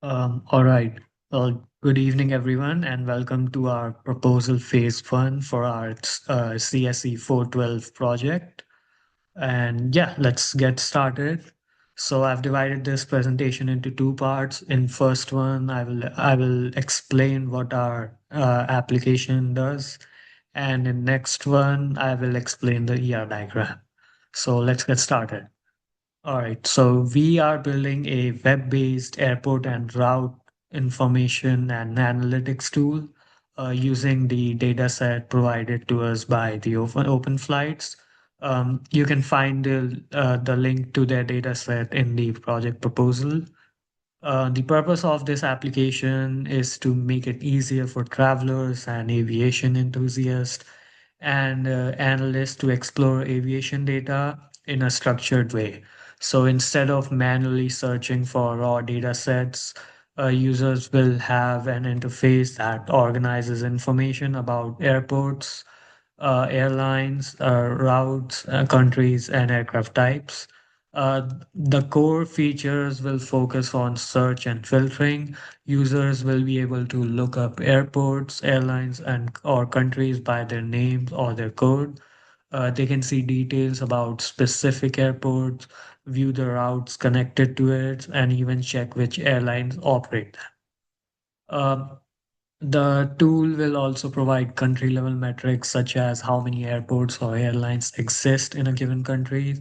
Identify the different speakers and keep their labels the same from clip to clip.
Speaker 1: All right. Good evening, everyone, and welcome to our proposal phase one for our CSE412 project. And yeah, let's get started. So I've divided this presentation into two parts. In first one, I will explain what our application does, and in next one, I will explain the ER diagram. So let's get started. All right, so we are building a web-based airport and route information and analytics tool using the data set provided to us by the open flights. You can find the link to their data set in the project proposal. The purpose of this application is to make it easier for travelers and aviation enthusiasts and analysts to explore aviation data in a structured way. So instead of manually searching for raw data sets, users will have an interface that organizes information about airports, airlines, routes, countries, and aircraft types. The core features will focus on search and filtering. Users will be able to look up airports, airlines, and or countries by their names or their code. They can see details about specific airports, view the routes connected to it, and even check which airlines operate them. The tool will also provide country level metrics such as how many airports or airlines exist in a given country.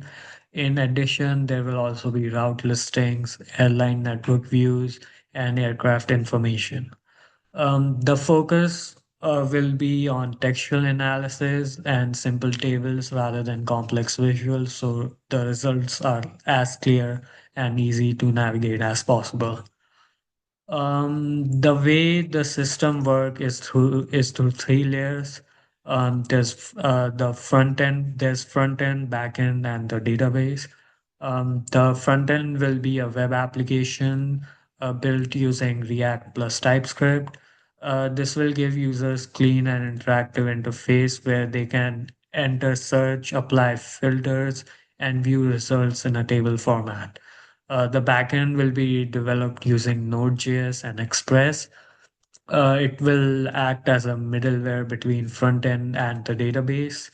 Speaker 1: In addition, there will also be route listings, airline network views, and aircraft information. The focus will be on textual analysis and simple tables rather than complex visuals, so the results are as clear and easy to navigate as possible. The way the system work is through three layers. There's front end, back end, and the database. The front end will be a web application built using React plus TypeScript. This will give users clean and interactive interface where they can enter search, apply filters, and view results in a table format. The backend will be developed using Node.js and Express. It will act as a middleware between front end and the database.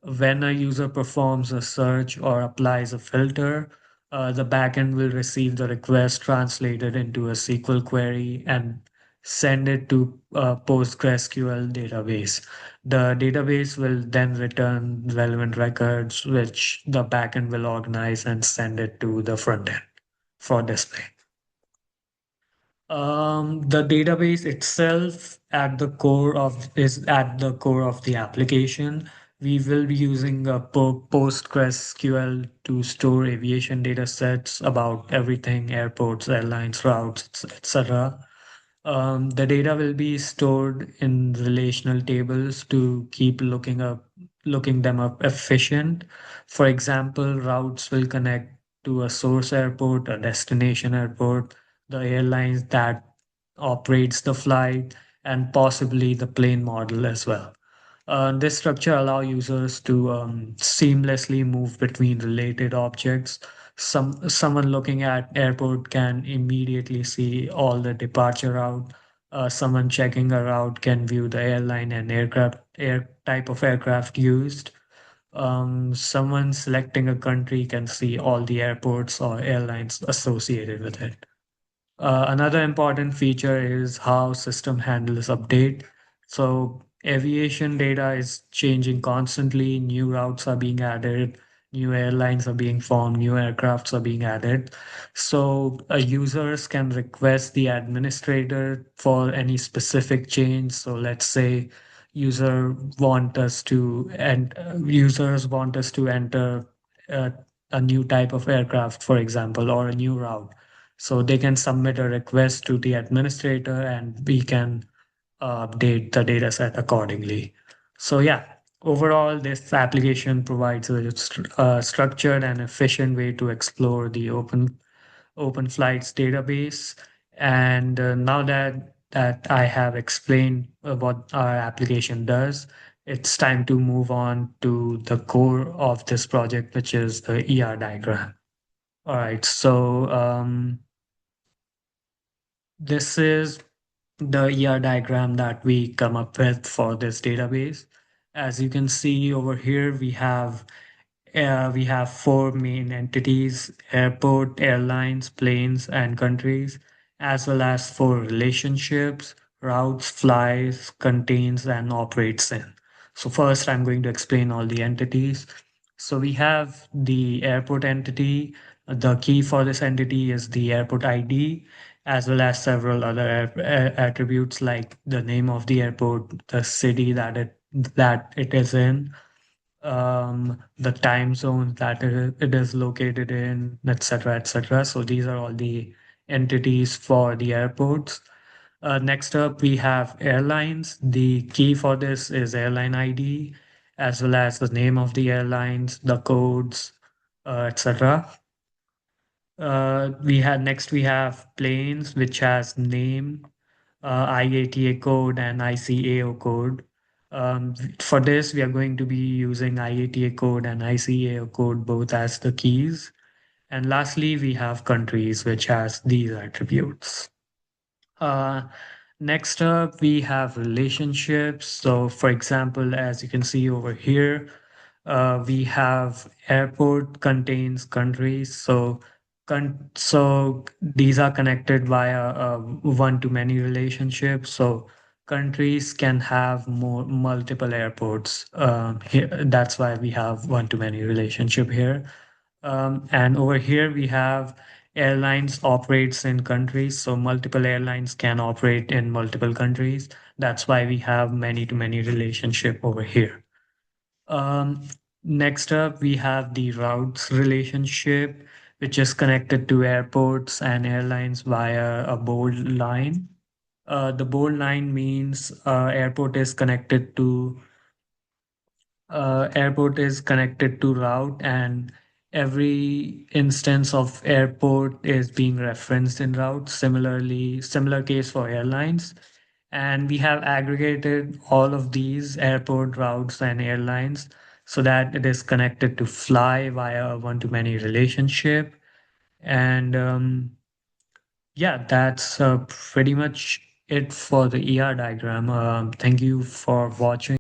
Speaker 1: When a user performs a search or applies a filter, the backend will receive the request translated into a SQL query and send it to a PostgreSQL database. The database will then return relevant records, which the backend will organize and send it to the front end for display. The database itself is at the core of the application. We will be using a PostgreSQL to store aviation data sets about everything, airports, airlines, routes, etc. The data will be stored in relational tables to keep looking them up efficient. For example, routes will connect to a source airport, a destination airport, the airlines that operates the flight, and possibly the plane model as well. This structure allow users to seamlessly move between related objects. Someone looking at airport can immediately see all the departure route. Someone checking a route can view the airline and air type of aircraft used. Someone selecting a country can see all the airports or airlines associated with it. Another important feature is how system handles update. So aviation data is changing constantly. New routes are being added, new airlines are being formed, new aircrafts are being added. So users can request the administrator for any specific change. So let's say users want us to enter uh, a new type of aircraft, for example, or a new route, so they can submit a request to the administrator and we can update the data set accordingly. So yeah, overall, this application provides a structured and efficient way to explore the open flights database. And now that I have explained what our application does, it's time to move on to the core of this project, which is the ER diagram. All right, so This is the ER diagram that we come up with for this database. As you can see over here, we have four main entities: airport, airlines, planes, and countries, as well as four relationships: routes, flies, contains, and operates in. So first, I'm going to explain all the entities. So we have the airport entity. The key for this entity is the airport ID, as well as several other attributes like the name of the airport, the city that it is in, the time zone that it is located in, etc., etc. So these are all the entities for the airports. Next up, we have airlines. The key for this is airline ID, as well as the name of the airlines, the codes, etc. We have planes, which has name, IATA code, and ICAO code. For this, we are going to be using IATA code and ICAO code both as the keys. And lastly, we have countries, which has these attributes. Uh, Next up, we have relationships. So, for example, as you can see over here, we have airport contains countries. So these are connected via a one-to-many relationship. So countries can have multiple airports. Here, that's why we have one-to-many relationship here. And over here we have airlines operates in countries, so multiple airlines can operate in multiple countries. That's why we have many to many relationship over here. Um, Next up, we have the routes relationship, which is connected to airports and airlines via a bold line. The bold line means airport is connected to route, and every instance of airport is being referenced in route. Similarly, similar case for airlines. And we have aggregated all of these airport routes and airlines so that it is connected to fly via a one-to-many relationship. And yeah, that's pretty much it for the ER diagram. Thank you for watching.